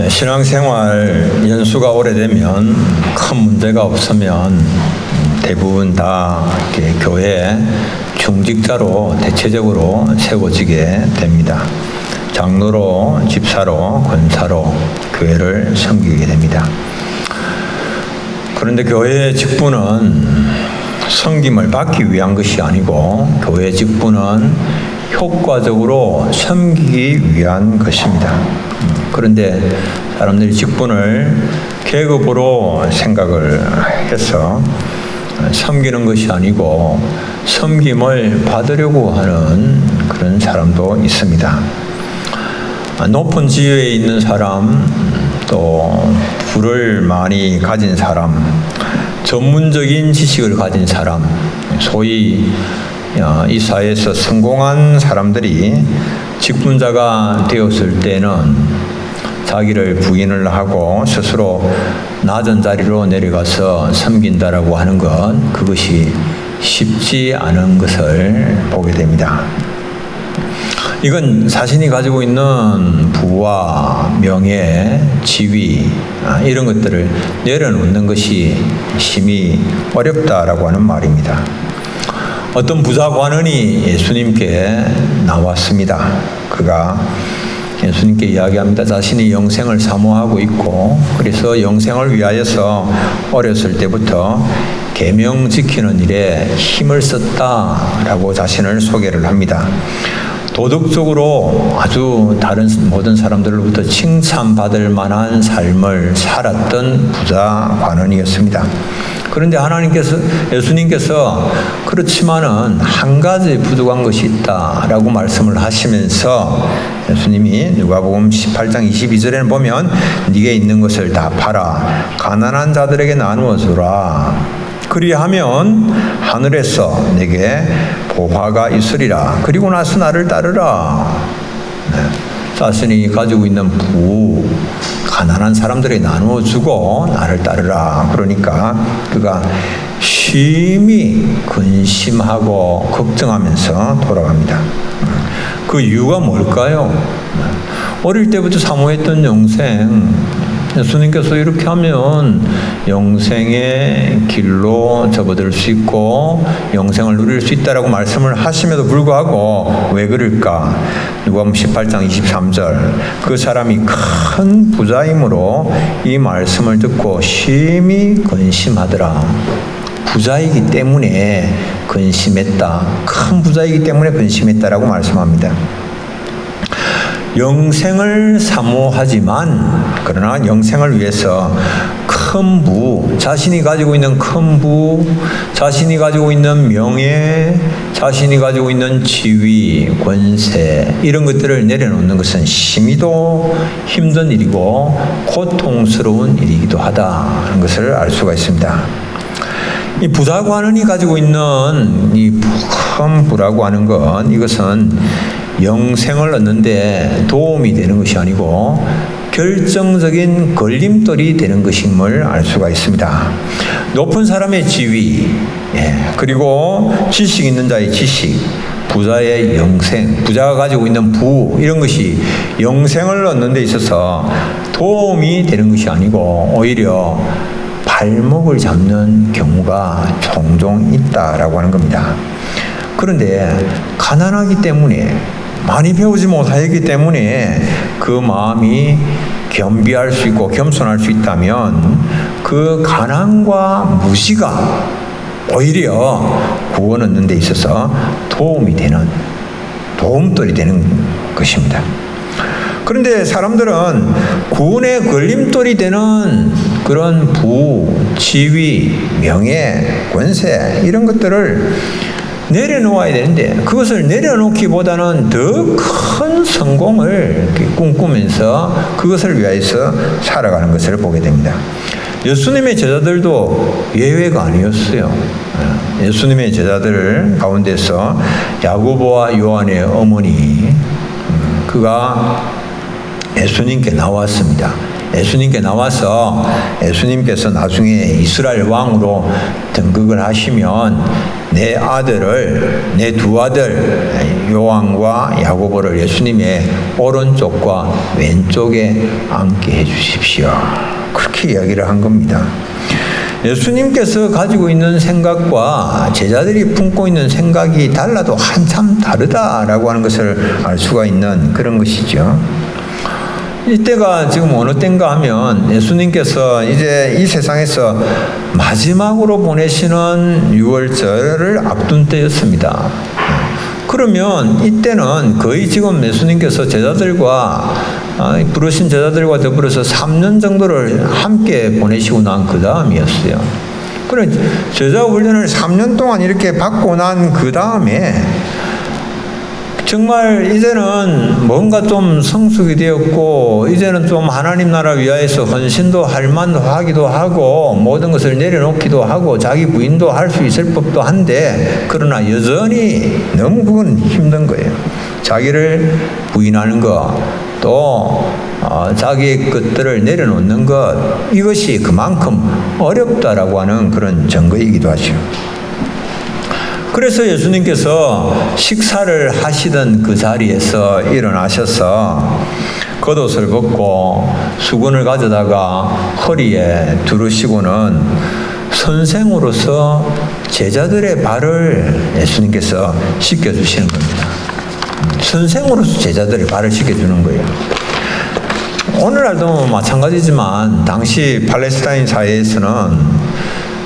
신앙생활 연수가 오래되면 큰 문제가 없으면 대부분 다 이렇게 교회 중직자로 대체적으로 세워지게 됩니다. 장로로, 집사로, 권사로 교회를 섬기게 됩니다. 그런데 교회의 직분은 섬김을 받기 위한 것이 아니고 교회의 직분은 효과적으로 섬기기 위한 것입니다. 그런데 사람들이 직분을 계급으로 생각을 해서 섬기는 것이 아니고 섬김을 받으려고 하는 그런 사람도 있습니다. 높은 지위에 있는 사람, 또 부를 많이 가진 사람, 전문적인 지식을 가진 사람, 소위 이 사회에서 성공한 사람들이 직분자가 되었을 때는 자기를 부인을 하고 스스로 낮은 자리로 내려가서 섬긴다라고 하는 것, 그것이 쉽지 않은 것을 보게 됩니다. 이건 자신이 가지고 있는 부와 명예, 지위 이런 것들을 내려놓는 것이 심히 어렵다라고 하는 말입니다. 어떤 부자 관원이 예수님께 나왔습니다. 그가 예수님께 이야기합니다. 자신이 영생을 사모하고 있고 그래서 영생을 위하여서 어렸을 때부터 계명 지키는 일에 힘을 썼다라고 자신을 소개를 합니다. 도덕적으로 아주 다른 모든 사람들로부터 칭찬받을 만한 삶을 살았던 부자 관원이었습니다. 그런데 예수님께서 그렇지만은 한 가지 부족한 것이 있다라고 말씀을 하시면서 예수님이 누가복음 18장 22절에는 보면 네게 있는 것을 다 팔아 가난한 자들에게 나누어 주라. 그리하면 하늘에서 내게 보화가 있으리라. 그리고 나서 나를 따르라. 자신이 가지고 있는 부, 가난한 사람들에게 나누어 주고 나를 따르라. 그러니까 그가 심히 근심하고 걱정하면서 돌아갑니다. 그 이유가 뭘까요? 어릴 때부터 사모했던 영생, 예수님께서 이렇게 하면 영생의 길로 접어들 수 있고 영생을 누릴 수 있다라고 말씀을 하심에도 불구하고 왜 그럴까? 누가복음 18장 23절, 그 사람이 큰 부자이므로 이 말씀을 듣고 심히 근심하더라. 부자이기 때문에 근심했다. 큰 부자이기 때문에 근심했다라고 말씀합니다. 영생을 사모하지만 그러나 영생을 위해서 큰 부, 자신이 가지고 있는 큰 부, 자신이 가지고 있는 명예, 자신이 가지고 있는 지위, 권세 이런 것들을 내려놓는 것은 심히도 힘든 일이고 고통스러운 일이기도 하다는 것을 알 수가 있습니다. 이 부자 관원이 가지고 있는 이 큰 부라고 하는 건 이것은 영생을 얻는데 도움이 되는 것이 아니고 결정적인 걸림돌이 되는 것임을 알 수가 있습니다. 높은 사람의 지위, 그리고 지식 있는 자의 지식, 부자의 영생, 부자가 가지고 있는 부 이런 것이 영생을 얻는 데 있어서 도움이 되는 것이 아니고 오히려 발목을 잡는 경우가 종종 있다라고 하는 겁니다. 그런데 가난하기 때문에 많이 배우지 못하기 때문에 그 마음이 겸비할 수 있고 겸손할 수 있다면 그 가난과 무지가 오히려 구원 얻는 데 있어서 도움이 되는, 도움돌이 되는 것입니다. 그런데 사람들은 구원의 걸림돌이 되는 그런 부, 지위, 명예, 권세 이런 것들을 내려놓아야 되는데 그것을 내려놓기보다는 더 큰 성공을 꿈꾸면서 그것을 위해서 살아가는 것을 보게 됩니다. 예수님의 제자들도 예외가 아니었어요. 예수님의 제자들 가운데서 야고보와 요한의 어머니, 그가 예수님께 나왔습니다. 예수님께 나와서 예수님께서 나중에 이스라엘 왕으로 등극을 하시면 내 두 아들 요한과 야고보를 예수님의 오른쪽과 왼쪽에 앉게 해주십시오. 그렇게 이야기를 한 겁니다. 예수님께서 가지고 있는 생각과 제자들이 품고 있는 생각이 달라도 한참 다르다라고 하는 것을 알 수가 있는 그런 것이죠. 이때가 지금 어느 때인가 하면 예수님께서 이제 이 세상에서 마지막으로 보내시는 유월절을 앞둔 때였습니다. 그러면 이때는 거의 지금 예수님께서 부르신 제자들과 더불어서 3년 정도를 함께 보내시고 난 그 다음이었어요. 그래 제자 훈련을 3년 동안 이렇게 받고 난 그 다음에 정말 이제는 뭔가 좀 성숙이 되었고 이제는 좀 하나님 나라 위하여서 헌신도 할 만도 하기도 하고 모든 것을 내려놓기도 하고 자기 부인도 할 수 있을 법도 한데 그러나 여전히 너무 그건 힘든 거예요. 자기를 부인하는 것 또 자기의 것들을 내려놓는 것 이것이 그만큼 어렵다라고 하는 그런 증거이기도 하죠. 그래서 예수님께서 식사를 하시던 그 자리에서 일어나셔서 겉옷을 벗고 수건을 가져다가 허리에 두르시고는 선생으로서 제자들의 발을 예수님께서 씻겨주시는 겁니다. 선생으로서 제자들의 발을 씻겨주는 거예요. 오늘날도 마찬가지지만 당시 팔레스타인 사회에서는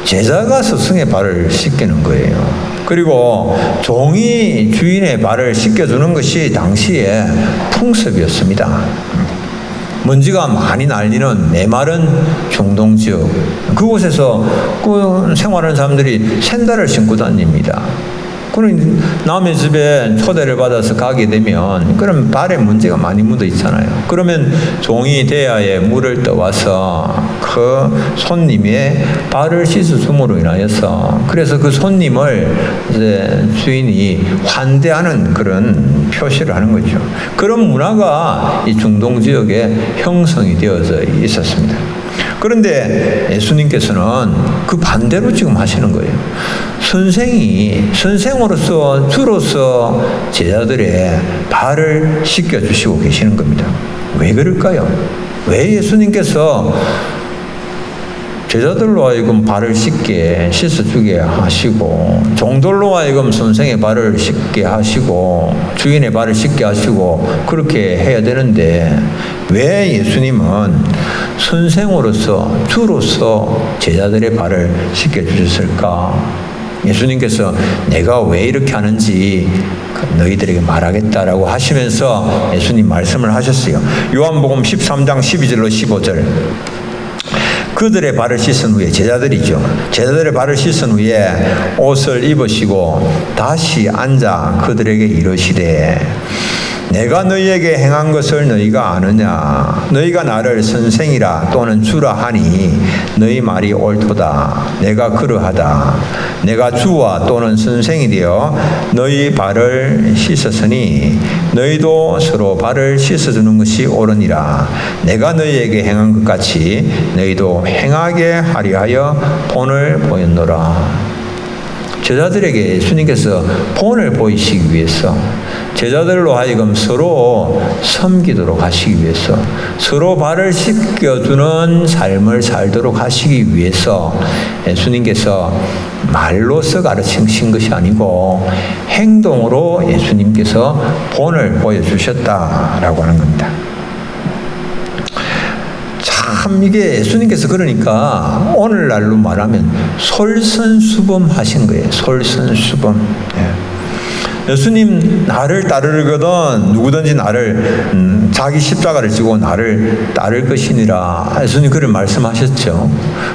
제자가 스승의 발을 씻기는 거예요. 그리고 종이 주인의 발을 씻겨주는 것이 당시의 풍습이었습니다. 먼지가 많이 날리는 메마른 중동 지역 그곳에서 생활하는 사람들이 샌들을 신고 다닙니다. 그럼 남의 집에 초대를 받아서 가게 되면 그럼 발에 먼지가 많이 묻어 있잖아요. 그러면 종이 대야에 물을 떠와서 그 손님의 발을 씻어줌으로 인하여서 그래서 그 손님을 이제 주인이 환대하는 그런 표시를 하는 거죠. 그런 문화가 이 중동 지역에 형성이 되어져 있었습니다. 그런데 예수님께서는 그 반대로 지금 하시는 거예요. 선생으로서 주로서 제자들의 발을 씻겨주시고 계시는 겁니다. 왜 그럴까요? 왜 예수님께서 제자들로 하여금 발을 씻어주게 하시고 종들로 하여금 선생의 발을 씻게 하시고 주인의 발을 씻게 하시고 그렇게 해야 되는데 왜 예수님은 선생으로서 주로서 제자들의 발을 씻겨주셨을까? 예수님께서 내가 왜 이렇게 하는지 너희들에게 말하겠다라고 하시면서 예수님 말씀을 하셨어요. 요한복음 13장 12절로 15절 그들의 발을 씻은 후에 제자들의 발을 씻은 후에 옷을 입으시고 다시 앉아 그들에게 이르시되 내가 너희에게 행한 것을 너희가 아느냐 너희가 나를 선생이라 또는 주라 하니 너희 말이 옳도다. 내가 그러하다. 내가 주와 또는 선생이 되어 너희 발을 씻었으니 너희도 서로 발을 씻어주는 것이 옳으니라. 내가 너희에게 행한 것 같이 너희도 행하게 하려 하여 본을 보였노라. 제자들에게 예수님께서 본을 보이시기 위해서 제자들로 하여금 서로 섬기도록 하시기 위해서 서로 발을 씻겨주는 삶을 살도록 하시기 위해서 예수님께서 말로서 가르치신 것이 아니고 행동으로 예수님께서 본을 보여주셨다라고 하는 겁니다. 참 이게 예수님께서 그러니까 오늘날로 말하면 솔선수범하신 거예요. 솔선수범. 예수님 나를 따르거든 누구든지 나를 자기 십자가를 지고 나를 따를 것이니라. 예수님 그런 말씀하셨죠.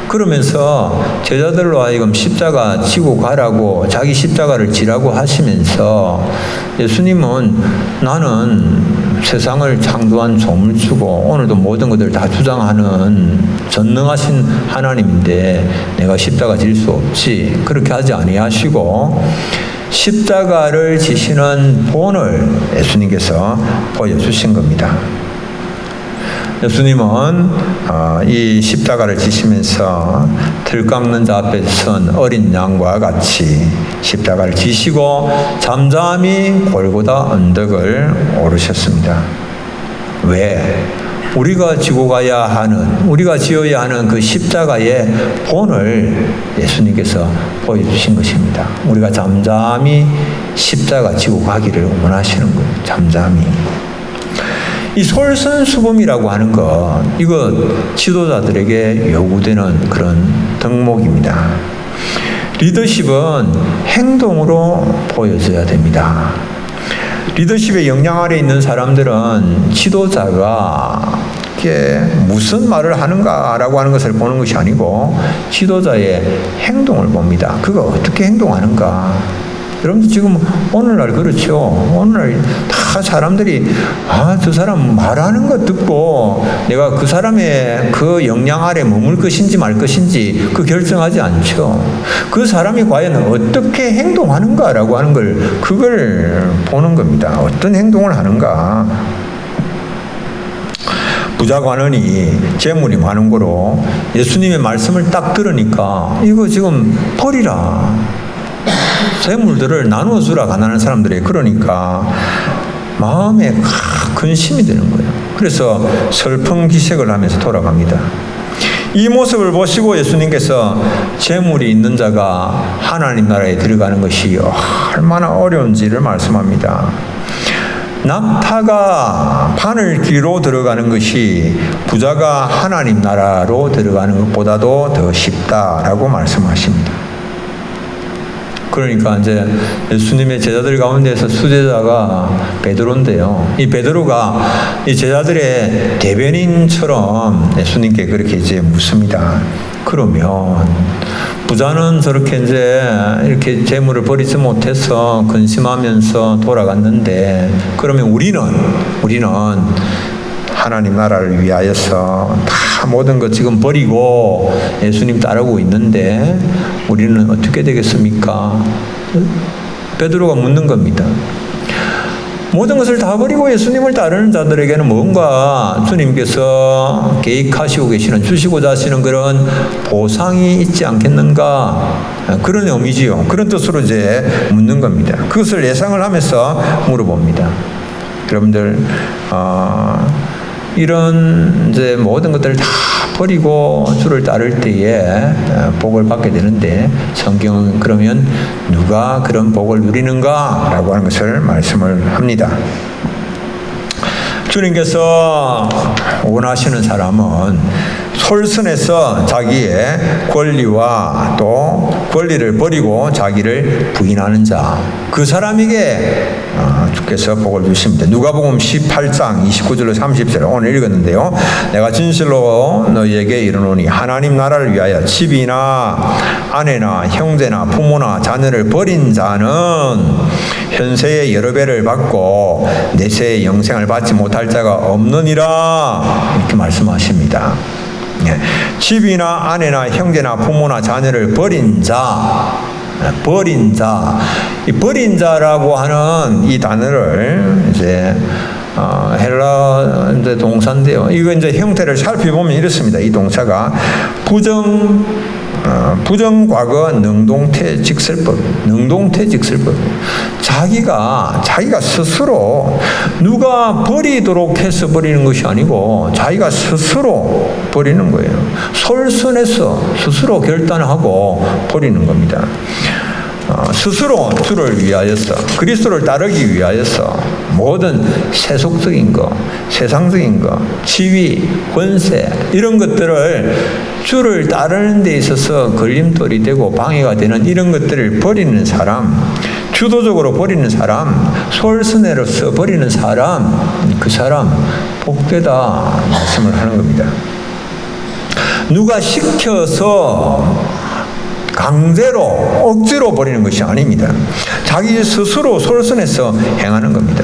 그러면서 제자들로 하여금 십자가 지고 가라고 자기 십자가를 지라고 하시면서 예수님은 나는 세상을 창조한 조물주고 오늘도 모든 것을 다 주장하는 전능하신 하나님인데 내가 십자가 질 수 없지. 그렇게 하지 아니하시고 십자가를 지시는 본을 예수님께서 보여주신 겁니다. 예수님은 이 십자가를 지시면서 들깎는 자 앞에 선 어린 양과 같이 십자가를 지시고 잠잠히 골고다 언덕을 오르셨습니다. 왜? 우리가 지고 가야 하는, 우리가 지어야 하는 그 십자가의 본을 예수님께서 보여주신 것입니다. 우리가 잠잠히 십자가 지고 가기를 원하시는 거예요. 잠잠히. 이 솔선수범이라고 하는 것, 이거 지도자들에게 요구되는 그런 덕목입니다. 리더십은 행동으로 보여져야 됩니다. 리더십의 영향 아래 있는 사람들은 지도자가 이게 무슨 말을 하는가라고 하는 것을 보는 것이 아니고 지도자의 행동을 봅니다. 그가 어떻게 행동하는가. 여러분들 지금 오늘날 그렇죠. 오늘날 다 사람들이 저 사람 말하는 것 듣고 내가 그 사람의 그 영향 아래 머물 것인지 말 것인지 그 결정하지 않죠. 그 사람이 과연 어떻게 행동하는가라고 하는 그걸 보는 겁니다. 어떤 행동을 하는가. 부자 관원이 재물이 많은 거로 예수님의 말씀을 딱 들으니까 이거 지금 버리라. 재물들을 나누어 주라 가난한 사람들이. 그러니까 마음에 근심이 되는 거예요. 그래서 슬픈 기색을 하면서 돌아갑니다. 이 모습을 보시고 예수님께서 재물이 있는 자가 하나님 나라에 들어가는 것이 얼마나 어려운지를 말씀합니다. 낙타가 바늘 귀로 들어가는 것이 부자가 하나님 나라로 들어가는 것보다도 더 쉽다라고 말씀하십니다. 그러니까 이제 예수님의 제자들 가운데서 수제자가 베드로인데요. 이 베드로가 이 제자들의 대변인처럼 예수님께 그렇게 이제 묻습니다. 그러면 부자는 저렇게 이제 이렇게 재물을 버리지 못해서 근심하면서 돌아갔는데, 그러면 우리는 하나님 나라를 위하여서 다 모든 것 지금 버리고 예수님 따르고 있는데 우리는 어떻게 되겠습니까? 베드로가 묻는 겁니다. 모든 것을 다 버리고 예수님을 따르는 자들에게는 뭔가 주님께서 계획하시고 계시는, 주시고자 하시는 그런 보상이 있지 않겠는가? 그런 의미지요. 그런 뜻으로 이제 묻는 겁니다. 그것을 예상을 하면서 물어봅니다. 여러분들, 이런 이제 모든 것들을 다 버리고 주를 따를 때에 복을 받게 되는데, 성경은 그러면 누가 그런 복을 누리는가라고 하는 것을 말씀을 합니다. 주님께서 원하시는 사람은 솔선해서 자기의 권리와 또 권리를 버리고 자기를 부인하는 자, 그 사람에게 주께서 복을 주십니다. 누가복음 18장 29절로 30절 오늘 읽었는데요. 내가 진실로 너희에게 이르노니 하나님 나라를 위하여 집이나 아내나 형제나 부모나 자녀를 버린 자는 현세의 여러 배를 받고 내세의 영생을 받지 못할 자가 없느니라, 이렇게 말씀하십니다. 집이나 아내나 형제나 부모나 자녀를 버린 자, 이 버린 자라고 하는 이 단어를 이제 헬라 동사인데요. 이거 이제 형태를 살펴보면 이렇습니다. 이 동사가 부정과거 능동태직설법. 자기가 스스로 누가 버리도록 해서 버리는 것이 아니고 자기가 스스로 버리는 거예요. 솔선해서 스스로 결단하고 버리는 겁니다. 스스로 주를 위하여서, 그리스도를 따르기 위하여서 모든 세속적인 것, 세상적인 것, 지위, 권세 이런 것들을 주를 따르는 데 있어서 걸림돌이 되고 방해가 되는 이런 것들을 버리는 사람, 주도적으로 버리는 사람, 솔선해로서 버리는 사람, 그 사람 복되다 말씀을 하는 겁니다. 누가 시켜서 강제로 억지로 버리는 것이 아닙니다. 자기 스스로 솔선해서 행하는 겁니다.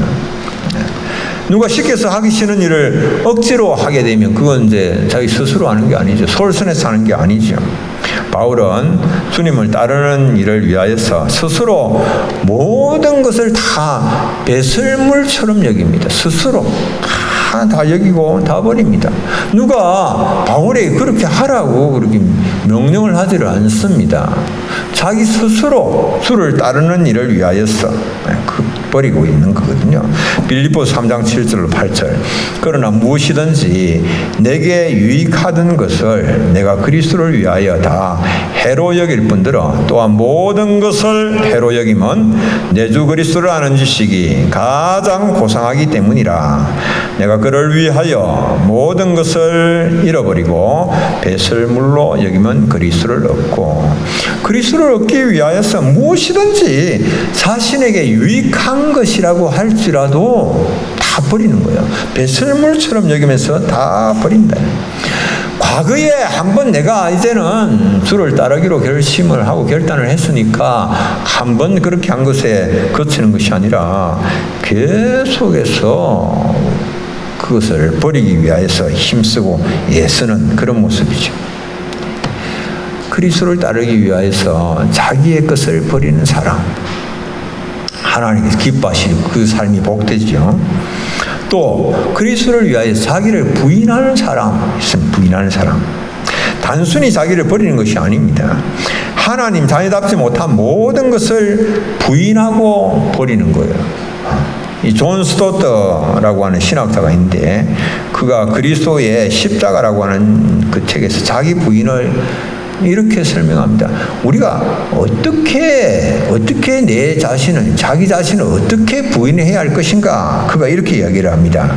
누가 시켜서 하기 싫은 일을 억지로 하게 되면 그건 이제 자기 스스로 하는 게 아니죠. 솔선해서 하는 게 아니죠. 바울은 주님을 따르는 일을 위하여서 스스로 모든 것을 다 배설물처럼 여깁니다. 스스로 다 다 여기고 다 버립니다. 누가 바울에게 그렇게 하라고 그렇게 명령을 하지를 않습니다. 자기 스스로 주를 따르는 일을 위하여서 버리고 있는 거거든요. 빌립보서 3장 7절로 8절. 그러나 무엇이든지 내게 유익하던 것을 내가 그리스도를 위하여 다 해로 여길 뿐더러 또한 모든 것을 해로 여김은 내 주 그리스도를 아는 지식이 가장 고상하기 때문이라. 내가 그를 위하여 모든 것을 잃어버리고 배설물로 여기면 그리스도를 얻고, 그리스도를 얻기 위하여서 무엇이든지 자신에게 유익한 것이라고 할지라도 다 버리는 거예요. 배설물처럼 여기면서 다 버린다. 과거에 한번 내가 이제는 주를 따르기로 결심을 하고 결단을 했으니까 한번 그렇게 한 것에 그치는 것이 아니라 계속해서 그것을 버리기 위해서 힘쓰고 애쓰는 그런 모습이죠. 그리스도를 따르기 위해서 자기의 것을 버리는 사람, 하나님께서 기뻐하시고 그 삶이 복되죠. 또 그리스도를 위하여 자기를 부인하는 사람 있으면 부인하는 사람, 단순히 자기를 버리는 것이 아닙니다. 하나님 자녀답지 못한 모든 것을 부인하고 버리는 거예요. 이 존 스토트라고 하는 신학자가 있는데 그가 그리스도의 십자가라고 하는 그 책에서 자기 부인을 이렇게 설명합니다. 우리가 어떻게 내 자신을, 자기 자신을 어떻게 부인해야 할 것인가? 그가 이렇게 이야기를 합니다.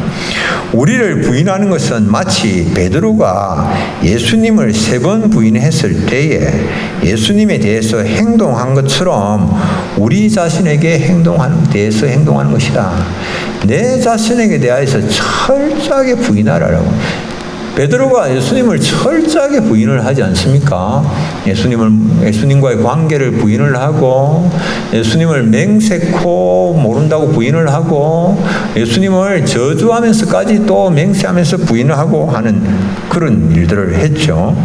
우리를 부인하는 것은 마치 베드로가 예수님을 3번 부인했을 때에 예수님에 대해서 행동한 것처럼 우리 자신에게 대해서 행동하는 것이다. 내 자신에게 대하여서 철저하게 부인하라라고. 베드로가 예수님을 철저하게 부인을 하지 않습니까? 예수님과의 관계를 부인을 하고, 예수님을 맹세코 모른다고 부인을 하고, 예수님을 저주하면서까지 또 맹세하면서 부인을 하고 하는 그런 일들을 했죠.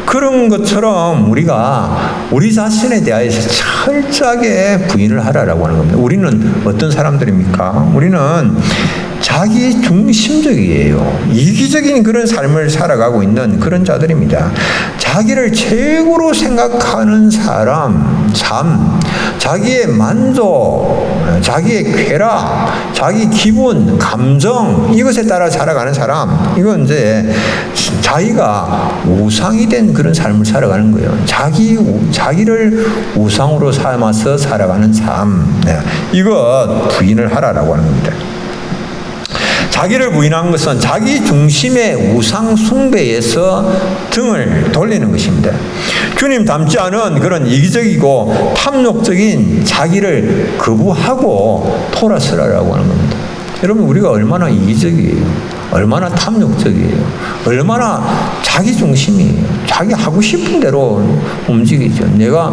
그런 것처럼 우리가 우리 자신에 대해서 철저하게 부인을 하라라고 하는 겁니다. 우리는 어떤 사람들입니까? 우리는 자기 중심적이에요. 이기적인 그런 삶을 살아가고 있는 그런 자들입니다. 자기를 최고로 생각하는 삶, 자기의 만족, 자기의 쾌락, 자기 기분, 감정, 이것에 따라 살아가는 사람, 이건 이제 자기가 우상이 된 그런 삶을 살아가는 거예요. 자기를 우상으로 삼아서 살아가는 삶, 이거 부인을 하라라고 하는 겁니다. 자기를 부인한 것은 자기 중심의 우상 숭배에서 등을 돌리는 것입니다. 주님 닮지 않은 그런 이기적이고 탐욕적인 자기를 거부하고 토라스라라고 하는 겁니다. 여러분, 우리가 얼마나 이기적이에요. 얼마나 탐욕적이에요. 얼마나 자기 중심이에요. 자기 하고 싶은 대로 움직이죠. 내가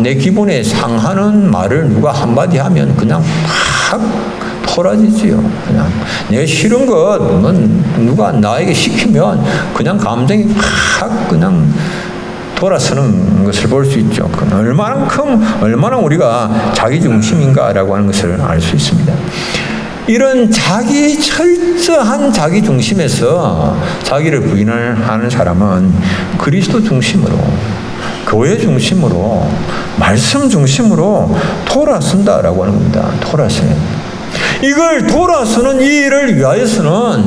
내 기분에 상하는 말을 누가 한마디 하면 그냥 팍 토라지지요. 그냥 내가 싫은 것 누가 나에게 시키면 그냥 감정이 확 그냥 돌아서는 것을 볼 수 있죠. 얼마나 우리가 자기 중심인가라고 하는 것을 알 수 있습니다. 이런 철저한 자기 중심에서 자기를 부인을 하는 사람은 그리스도 중심으로, 교회 중심으로, 말씀 중심으로 돌아선다라고 하는 겁니다. 돌아서요. 이걸 돌아서는 이 일을 위하여서는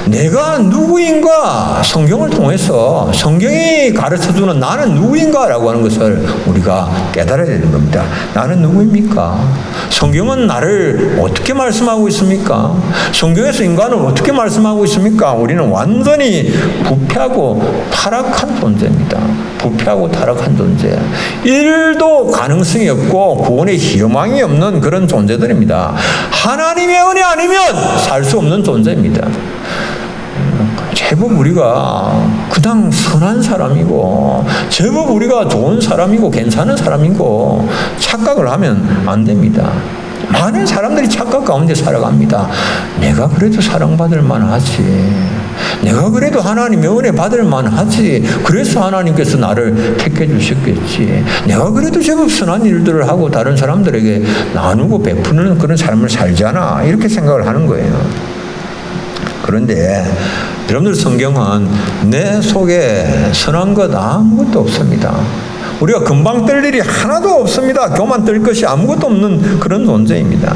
내가 누구인가, 성경을 통해서 성경이 가르쳐주는 나는 누구인가라고 하는 것을 우리가 깨달아야 되는 겁니다. 나는 누구입니까? 성경은 나를 어떻게 말씀하고 있습니까? 성경에서 인간을 어떻게 말씀하고 있습니까? 우리는 완전히 부패하고 타락한 존재입니다. 부패하고 타락한 존재. 일도 가능성이 없고 구원의 희망이 없는 그런 존재들입니다. 하나님의 은혜 아니면 살 수 없는 존재입니다. 제법 우리가 그냥 선한 사람이고, 제법 우리가 좋은 사람이고, 괜찮은 사람이고 착각을 하면 안 됩니다. 많은 사람들이 착각 가운데 살아갑니다. 내가 그래도 사랑받을 만하지. 내가 그래도 하나님의 은혜 받을 만하지. 그래서 하나님께서 나를 택해 주셨겠지. 내가 그래도 제법 선한 일들을 하고 다른 사람들에게 나누고 베푸는 그런 삶을 살잖아. 이렇게 생각을 하는 거예요. 그런데 여러분들 성경은 내 속에 선한 것 아무것도 없습니다. 우리가 금방 뜰 일이 하나도 없습니다. 교만 뜰 것이 아무것도 없는 그런 존재입니다.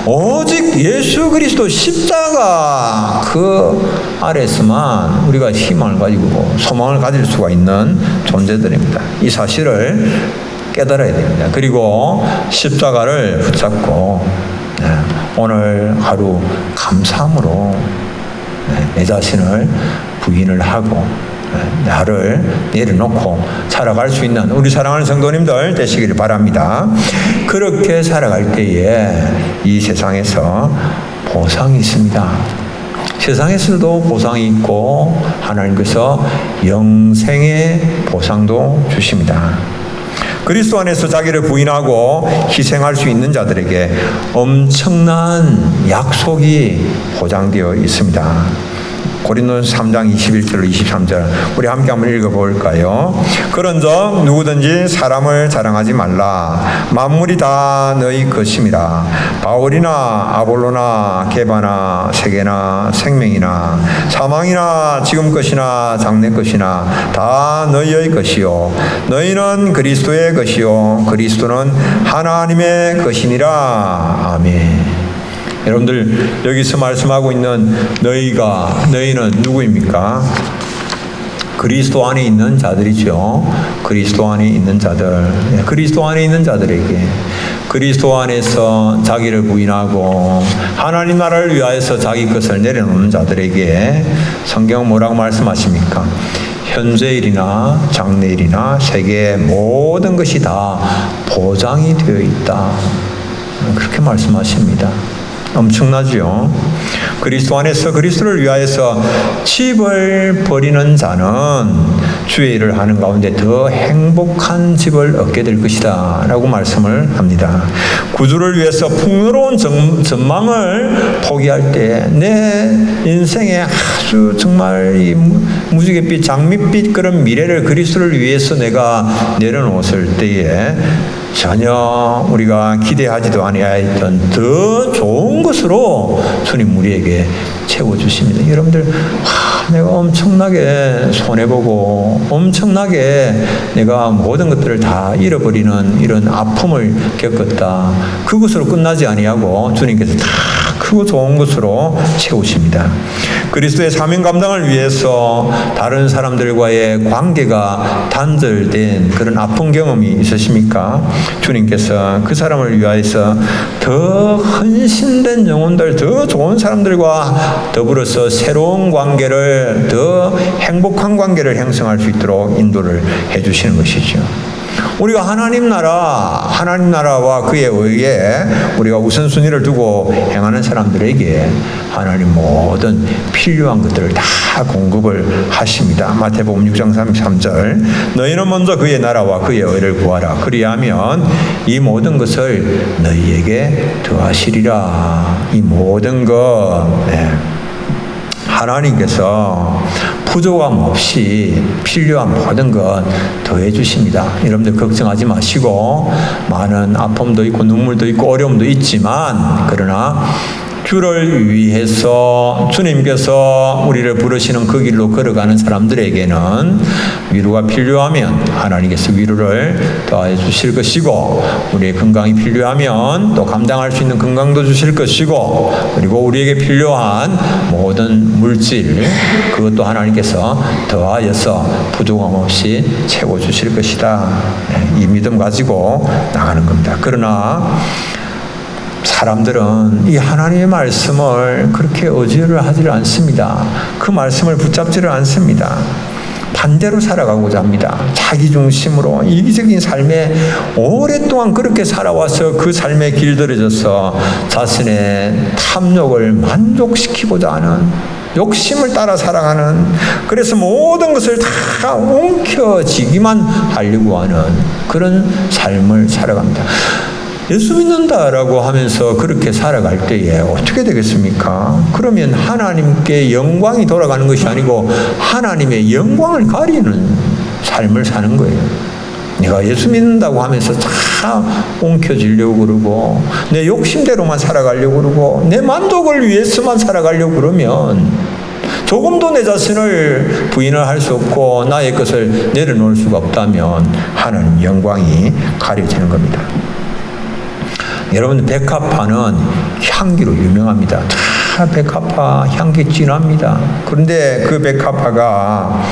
오직 예수 그리스도 십자가 그 아래서만 우리가 희망을 가지고 소망을 가질 수가 있는 존재들입니다. 이 사실을 깨달아야 됩니다. 그리고 십자가를 붙잡고 오늘 하루 감사함으로 내 자신을 부인을 하고 나를 내려놓고 살아갈 수 있는 우리 사랑하는 성도님들 되시기를 바랍니다. 그렇게 살아갈 때에 이 세상에서 보상이 있습니다. 세상에서도 보상이 있고 하나님께서 영생의 보상도 주십니다. 그리스도 안에서 자기를 부인하고 희생할 수 있는 자들에게 엄청난 약속이 보장되어 있습니다. 고린도전서 3장 21절로 23절 우리 함께 한번 읽어볼까요? 그런즉 누구든지 사람을 자랑하지 말라. 만물이 다 너희 것임이라. 바울이나 아볼로나 게바나 세계나 생명이나 사망이나 지금 것이나 장래 것이나 다 너희의 것이요 너희는 그리스도의 것이요 그리스도는 하나님의 것이니라. 아멘. 여러분들 여기서 말씀하고 있는 너희는 누구입니까? 그리스도 안에 있는 자들이죠. 그리스도 안에 있는 자들. 그리스도 안에 있는 자들에게 그리스도 안에서 자기를 부인하고 하나님 나라를 위하여서 자기 것을 내려놓는 자들에게 성경은 뭐라고 말씀하십니까? 현재일이나 장래일이나 세계의 모든 것이 다 보장이 되어 있다. 그렇게 말씀하십니다. 엄청나죠. 그리스도 안에서 그리스도를 위하여서 집을 버리는 자는 주의 일을 하는 가운데 더 행복한 집을 얻게 될 것이다 라고 말씀을 합니다. 구주를 위해서 풍요로운 전망을 포기할 때 내 인생에 아주 정말 이 무지갯빛 장밋빛 그런 미래를 그리스도를 위해서 내가 내려놓았을 때에 전혀 우리가 기대하지도 아니하였던 더 좋은 것으로 주님 우리에게 채워주십니다. 여러분들 내가 엄청나게 손해보고 엄청나게 내가 모든 것들을 다 잃어버리는 이런 아픔을 겪었다. 그것으로 끝나지 아니하고 주님께서 다 크고 좋은 것으로 채우십니다. 그리스도의 사명 감당을 위해서 다른 사람들과의 관계가 단절된 그런 아픈 경험이 있으십니까? 주님께서 그 사람을 위하여서 더 헌신된 영혼들, 더 좋은 사람들과 더불어서 새로운 관계를, 더 행복한 관계를 형성할 수 있도록 인도를 해주시는 것이죠. 우리가 하나님 나라와 그에 의해 우리가 우선순위를 두고 행하는 사람들에게 하나님 모든 필요한 것들을 다 공급을 하십니다. 마태복음 6장 33절 너희는 먼저 그의 나라와 그의 의를 구하라. 그리하면 이 모든 것을 너희에게 더하시리라. 이 모든 것 하나님께서 부족함 없이 필요한 모든 것 더해 주십니다. 여러분들 걱정하지 마시고 많은 아픔도 있고 눈물도 있고 어려움도 있지만 그러나 주를 위해서 주님께서 우리를 부르시는 그 길로 걸어가는 사람들에게는 위로가 필요하면 하나님께서 위로를 더해 주실 것이고 우리의 건강이 필요하면 또 감당할 수 있는 건강도 주실 것이고 그리고 우리에게 필요한 모든 물질 그것도 하나님께서 더하여서 부족함 없이 채워주실 것이다. 이 믿음 가지고 나가는 겁니다. 그러나 사람들은 이 하나님의 말씀을 그렇게 의지를 하지를 않습니다. 그 말씀을 붙잡지를 않습니다. 반대로 살아가고자 합니다. 자기 중심으로 이기적인 삶에 오랫동안 그렇게 살아와서 그 삶에 길들여져서 자신의 탐욕을 만족시키고자 하는 욕심을 따라 살아가는 그래서 모든 것을 다 움켜쥐기만 하려고 하는 그런 삶을 살아갑니다. 예수 믿는다라고 하면서 그렇게 살아갈 때에 어떻게 되겠습니까? 그러면 하나님께 영광이 돌아가는 것이 아니고 하나님의 영광을 가리는 삶을 사는 거예요. 내가 예수 믿는다고 하면서 다 옮겨지려고 그러고 내 욕심대로만 살아가려고 그러고 내 만족을 위해서만 살아가려고 그러면 조금도 내 자신을 부인을 할 수 없고 나의 것을 내려놓을 수가 없다면 하나님 영광이 가려지는 겁니다. 여러분, 백합화는 향기로 유명합니다. 다 백합화 향기 진합니다. 그런데 그 백합화가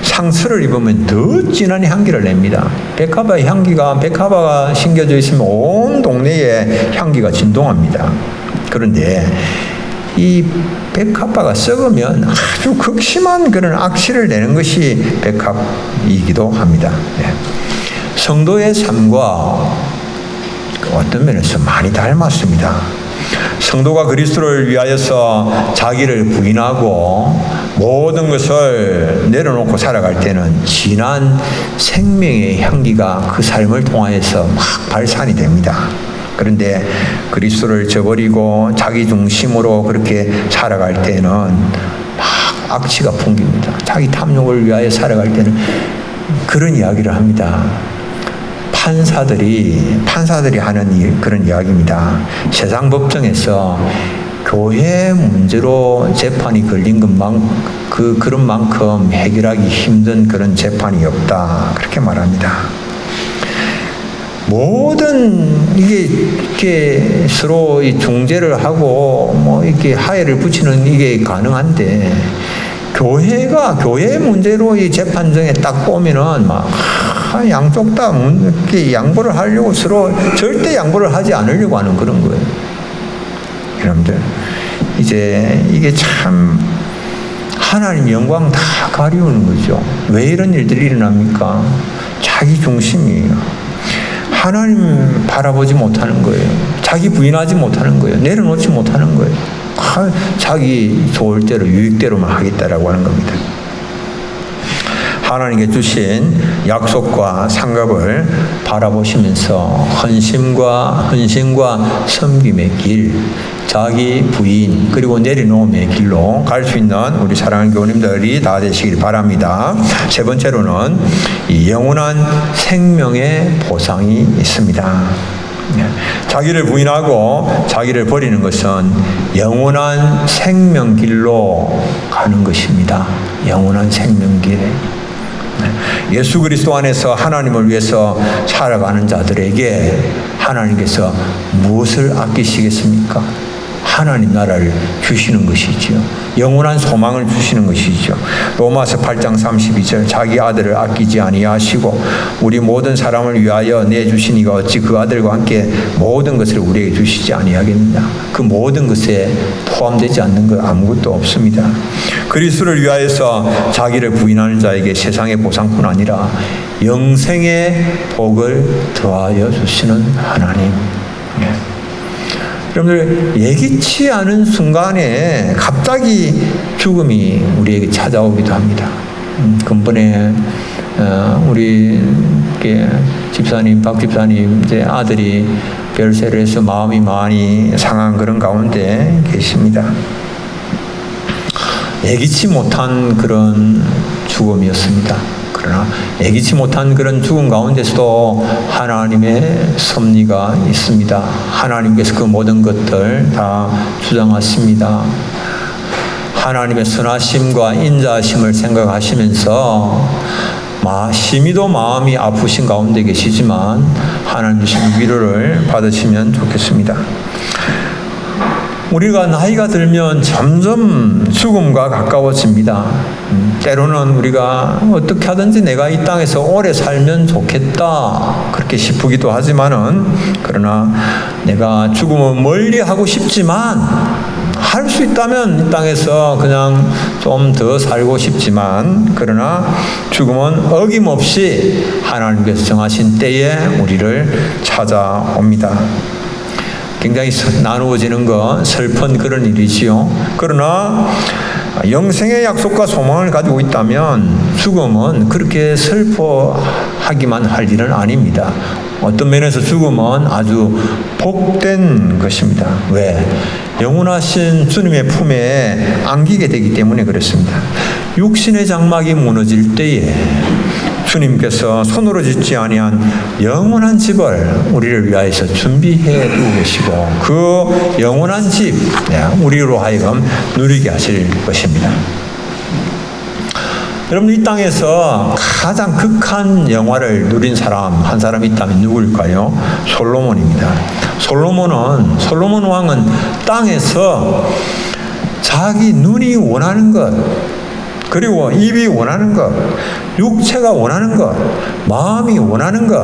상처를 입으면 더 진한 향기를 냅니다. 백합화의 향기가, 백합화가 심겨져 있으면 온 동네에 향기가 진동합니다. 그런데 이 백합화가 썩으면 아주 극심한 그런 악취를 내는 것이 백합이기도 합니다. 성도의 삶과 어떤 면에서 많이 닮았습니다. 성도가 그리스도를 위하여서 자기를 부인하고 모든 것을 내려놓고 살아갈 때는 진한 생명의 향기가 그 삶을 통하여서 막 발산이 됩니다. 그런데 그리스도를 저버리고 자기 중심으로 그렇게 살아갈 때는 막 악취가 풍깁니다. 자기 탐욕을 위하여 살아갈 때는 그런 이야기를 합니다. 판사들이 하는 그런 이야기입니다. 세상 법정에서 교회 문제로 재판이 걸린 그런 만큼 해결하기 힘든 그런 재판이 없다. 그렇게 말합니다. 모든 이게 서로 중재를 하고 이렇게 하해를 붙이는 이게 가능한데 교회 문제로 이 재판정에 딱 보면은 양쪽 다 이렇게 양보를 하려고 서로 절대 양보를 하지 않으려고 하는 그런 거예요. 여러분들, 이제 이게 참 하나님 영광 다 가리우는 거죠. 왜 이런 일들이 일어납니까? 자기 중심이에요. 하나님 바라보지 못하는 거예요. 자기 부인하지 못하는 거예요. 내려놓지 못하는 거예요. 자기 좋을 대로 유익대로만 하겠다라고 하는 겁니다. 하나님께 주신 약속과 상급을 바라보시면서 헌신과 섬김의 길, 자기 부인 그리고 내려놓음의 길로 갈 수 있는 우리 사랑하는 교우님들이 다 되시길 바랍니다. 세 번째로는 이 영원한 생명의 보상이 있습니다. 자기를 부인하고 자기를 버리는 것은 영원한 생명길로 가는 것입니다. 영원한 생명길. 예수 그리스도 안에서 하나님을 위해서 살아가는 자들에게 하나님께서 무엇을 아끼시겠습니까? 하나님 나라를 주시는 것이지요. 영원한 소망을 주시는 것이죠. 로마서 8장 32절 자기 아들을 아끼지 아니하시고 우리 모든 사람을 위하여 내주시니가 어찌 그 아들과 함께 모든 것을 우리에게 주시지 아니하겠느냐. 그 모든 것에 포함되지 않는 것 아무것도 없습니다. 그리스도를 위하여서 자기를 부인하는 자에게 세상의 보상뿐 아니라 영생의 복을 더하여 주시는 하나님. 여러분들, 예기치 않은 순간에 갑자기 죽음이 우리에게 찾아오기도 합니다. 근본에 우리 집사님, 박 집사님 이제 아들이 별세를 해서 마음이 많이 상한 그런 가운데 계십니다. 예기치 못한 그런 죽음이었습니다. 그러나 예기치 못한 그런 죽음 가운데서도 하나님의 섭리가 있습니다. 하나님께서 그 모든 것들 다 주장하십니다. 하나님의 선하심과 인자하심을 생각하시면서 심히도 마음이 아프신 가운데 계시지만 하나님 주신 위로를 받으시면 좋겠습니다. 우리가 나이가 들면 점점 죽음과 가까워집니다. 때로는 우리가 어떻게 하든지 내가 이 땅에서 오래 살면 좋겠다 그렇게 싶기도 하지만은 그러나 내가 죽음을 멀리 하고 싶지만 할 수 있다면 이 땅에서 그냥 좀 더 살고 싶지만 그러나 죽음은 어김없이 하나님께서 정하신 때에 우리를 찾아옵니다. 굉장히 나누어지는 건 슬픈 그런 일이지요. 그러나 영생의 약속과 소망을 가지고 있다면 죽음은 그렇게 슬퍼하기만 할 일은 아닙니다. 어떤 면에서 죽음은 아주 복된 것입니다. 왜? 영원하신 주님의 품에 안기게 되기 때문에 그렇습니다. 육신의 장막이 무너질 때에 주님께서 손으로 짓지 아니한 영원한 집을 우리를 위하여서 준비해 두고 계시고 그 영원한 집 우리로 하여금 누리게 하실 것입니다. 여러분, 이 땅에서 가장 극한 영화를 누린 사람 한 사람이 있다면 누구일까요? 솔로몬입니다. 솔로몬 왕은 땅에서 자기 눈이 원하는 것, 그리고 입이 원하는 것, 육체가 원하는 것, 마음이 원하는 것,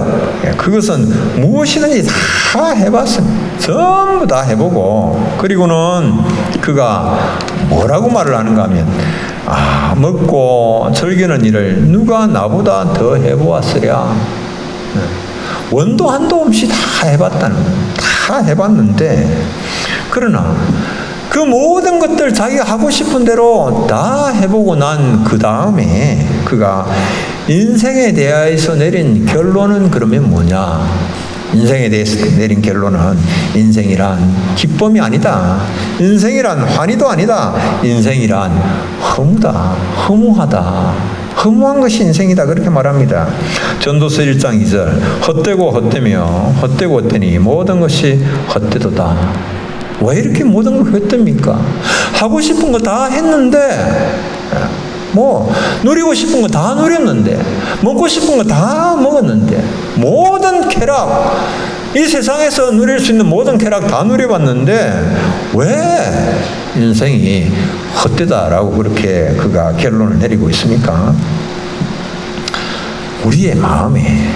그것은 무엇이든지 다 해봤습니다. 전부 다 해보고, 그리고는 그가 뭐라고 말을 하는가 하면, 먹고 즐기는 일을 누가 나보다 더 해보았으랴. 원도 한도 없이 다 해봤다는 거예요. 다 해봤는데, 그러나 그 모든 것들 자기가 하고 싶은 대로 다 해보고 난 그 다음에 그가 인생에 대해서 내린 결론은 그러면 뭐냐? 인생에 대해서 내린 결론은 인생이란 기쁨이 아니다. 인생이란 환희도 아니다. 인생이란 허무하다. 허무한 것이 인생이다. 그렇게 말합니다. 전도서 1장 2절. 헛되고 헛되며 헛되고 헛되니 모든 것이 헛되도다. 왜 이렇게 모든 걸 헛됩니까? 하고 싶은 거 다 했는데, 누리고 싶은 거 다 누렸는데, 먹고 싶은 거 다 먹었는데, 모든 쾌락, 이 세상에서 누릴 수 있는 모든 쾌락 다 누려봤는데, 왜 인생이 헛되다라고 그렇게 그가 결론을 내리고 있습니까? 우리의 마음에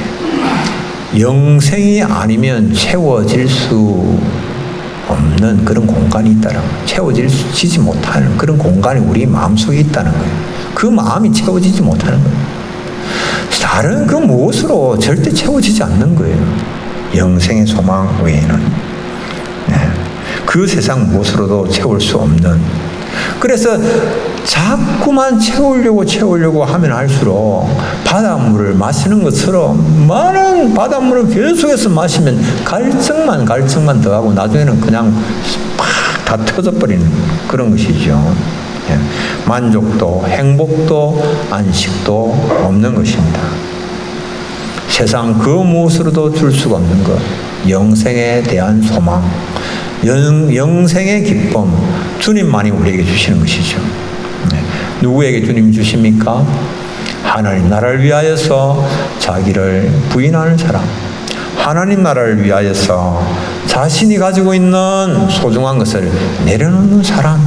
영생이 아니면 채워질 수 없는 그런 공간이 있다는 거예요. 채워지지 못하는 그런 공간이 우리 마음속에 있다는 거예요. 그 마음이 채워지지 못하는 거예요. 다른 그 무엇으로 절대 채워지지 않는 거예요. 영생의 소망 외에는. 그 세상 무엇으로도 채울 수 없는. 그래서 자꾸만 채우려고 하면 할수록 바닷물을 마시는 것처럼 많은 바닷물을 계속해서 마시면 갈증만 더하고 나중에는 그냥 팍 다 터져버리는 그런 것이죠. 만족도, 행복도, 안식도 없는 것입니다. 세상 그 무엇으로도 줄 수가 없는 것, 영생에 대한 소망, 영생의 기쁨, 주님만이 우리에게 주시는 것이죠. 누구에게 주님이 주십니까? 하나님 나라를 위하여서 자기를 부인하는 사람, 하나님 나라를 위하여서 자신이 가지고 있는 소중한 것을 내려놓는 사람,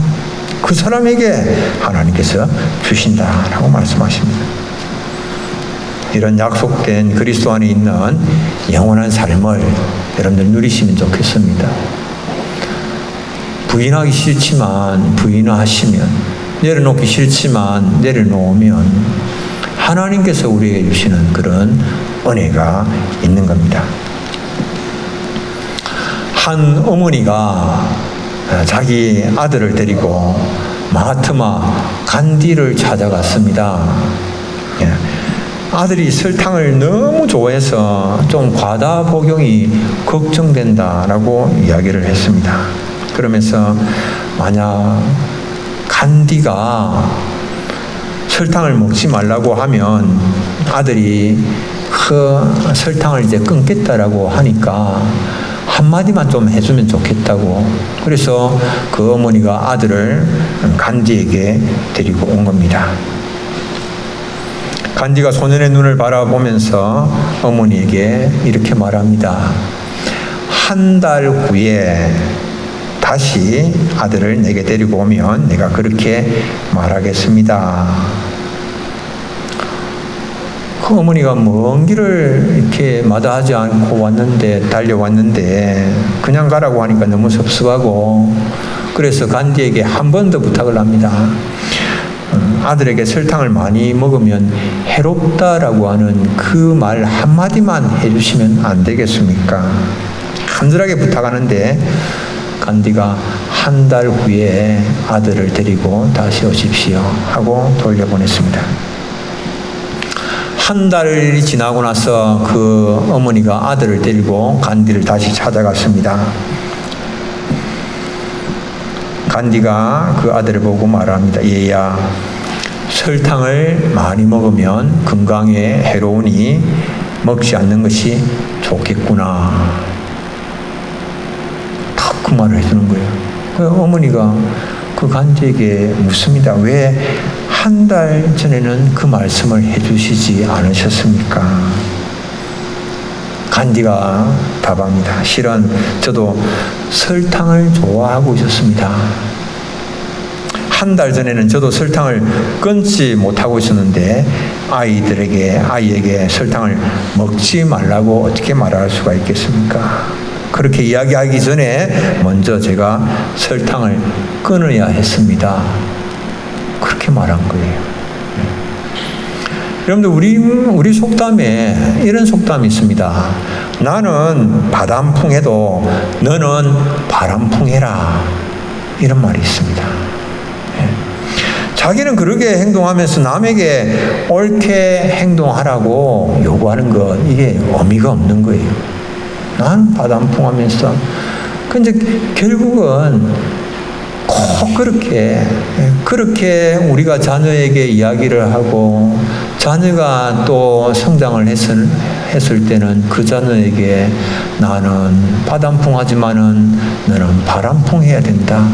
그 사람에게 하나님께서 주신다라고 말씀하십니다. 이런 약속된 그리스도 안에 있는 영원한 삶을 여러분들 누리시면 좋겠습니다. 부인하기 싫지만 부인하시면, 내려놓기 싫지만 내려놓으면 하나님께서 우리에게 주시는 그런 은혜가 있는 겁니다. 한 어머니가 자기 아들을 데리고 마하트마 간디를 찾아갔습니다. 아들이 설탕을 너무 좋아해서 좀 과다 복용이 걱정된다라고 이야기를 했습니다. 그러면서 만약 간디가 설탕을 먹지 말라고 하면 아들이 그 설탕을 이제 끊겠다라고 하니까 한마디만 좀 해주면 좋겠다고. 그래서 그 어머니가 아들을 간디에게 데리고 온 겁니다. 간디가 소년의 눈을 바라보면서 어머니에게 이렇게 말합니다. 한 달 후에 다시 아들을 내게 데리고 오면 내가 그렇게 말하겠습니다. 그 어머니가 먼 길을 이렇게 마다하지 않고 달려왔는데 그냥 가라고 하니까 너무 섭섭하고, 그래서 간디에게 한 번 더 부탁을 합니다. 아들에게 설탕을 많이 먹으면 해롭다라고 하는 그 말 한마디만 해주시면 안 되겠습니까? 간절하게 부탁하는데 간디가 한 달 후에 아들을 데리고 다시 오십시오 하고 돌려보냈습니다. 한 달이 지나고 나서 그 어머니가 아들을 데리고 간디를 다시 찾아갔습니다. 간디가 그 아들을 보고 말합니다. 얘야, 설탕을 많이 먹으면 건강에 해로우니 먹지 않는 것이 좋겠구나. 딱 그 말을 해주는 거예요. 어머니가 그 간디에게 묻습니다. 왜 한 달 전에는 그 말씀을 해주시지 않으셨습니까? 간디가 답합니다. 실은 저도 설탕을 좋아하고 있었습니다. 한 달 전에는 저도 설탕을 끊지 못하고 있었는데 아이에게 설탕을 먹지 말라고 어떻게 말할 수가 있겠습니까? 그렇게 이야기하기 전에 먼저 제가 설탕을 끊어야 했습니다. 그렇게 말한 거예요. 여러분들 우리 속담에 이런 속담이 있습니다. 나는 바람풍해도 너는 바람풍해라. 이런 말이 있습니다. 자기는 그렇게 행동하면서 남에게 옳게 행동하라고 요구하는 것, 이게 의미가 없는 거예요. 난 바람풍하면서. 근데 결국은 꼭 그렇게 우리가 자녀에게 이야기를 하고 자녀가 또 성장을 했을 때는 그 자녀에게 나는 바람풍하지만은 너는 바람풍해야 된다.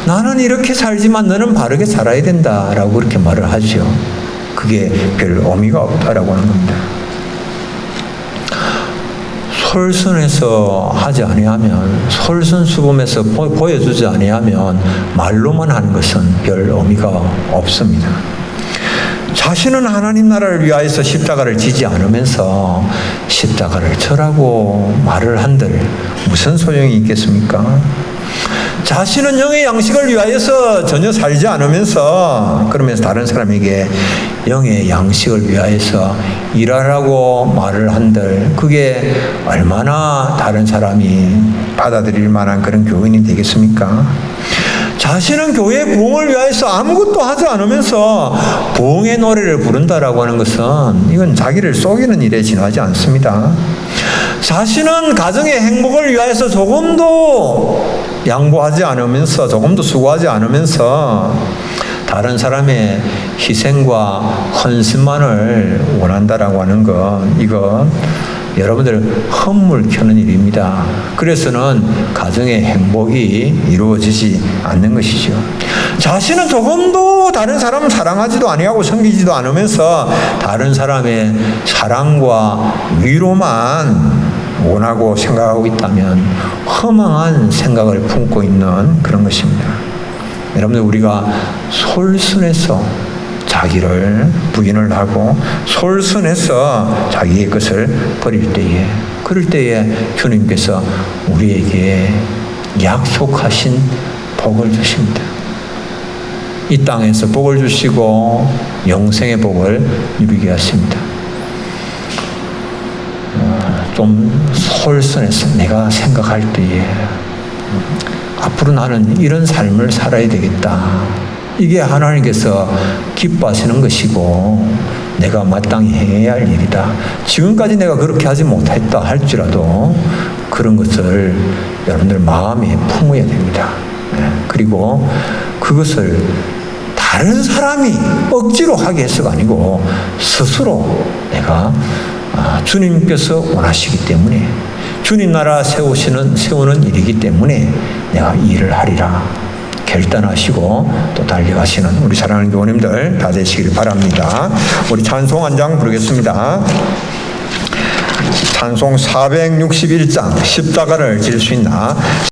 나는 이렇게 살지만 너는 바르게 살아야 된다라고 그렇게 말을 하죠. 그게 별 의미가 없다라고 하는 겁니다. 솔선해서 하지 아니하면, 솔선수범해서 보여주지 아니하면 말로만 하는 것은 별 의미가 없습니다. 자신은 하나님 나라를 위하여서 십자가를 지지 않으면서 십자가를 져라고 말을 한들 무슨 소용이 있겠습니까? 자신은 영의 양식을 위하여서 전혀 살지 않으면서 그러면서 다른 사람에게 영의 양식을 위하여서 일하라고 말을 한들 그게 얼마나 다른 사람이 받아들일 만한 그런 교인이 되겠습니까? 자신은 교회 부흥을 위하여서 아무것도 하지 않으면서 부흥의 노래를 부른다라고 하는 것은 이건 자기를 속이는 일에 지나지 않습니다. 자신은 가정의 행복을 위하여서 조금도 양보하지 않으면서 조금도 수고하지 않으면서 다른 사람의 희생과 헌신만을 원한다라고 하는 것, 이건 여러분들 헛물 켜는 일입니다. 그래서는 가정의 행복이 이루어지지 않는 것이죠. 자신은 조금도 다른 사람을 사랑하지도 아니하고 섬기지도 않으면서 다른 사람의 사랑과 위로만 원하고 생각하고 있다면 허망한 생각을 품고 있는 그런 것입니다. 여러분들 우리가 솔선해서 자기를 부인을 하고 솔선해서 자기의 것을 버릴 때에, 그럴 때에 주님께서 우리에게 약속하신 복을 주십니다. 이 땅에서 복을 주시고 영생의 복을 누리게 하십니다. 좀 솔선해서 내가 생각할 때에 앞으로 나는 이런 삶을 살아야 되겠다. 이게 하나님께서 기뻐하시는 것이고 내가 마땅히 해야 할 일이다. 지금까지 내가 그렇게 하지 못했다 할지라도 그런 것을 여러분들 마음에 품어야 됩니다. 그리고 그것을 다른 사람이 억지로 하게 해서가 아니고 스스로 내가 주님께서 원하시기 때문에 주님 나라 세우는 일이기 때문에 내가 일을 하리라 결단하시고 또 달려가시는 우리 사랑하는 교우님들 다 되시길 바랍니다. 우리 찬송 한 장 부르겠습니다. 찬송 461장 십자가를 질 수 있나.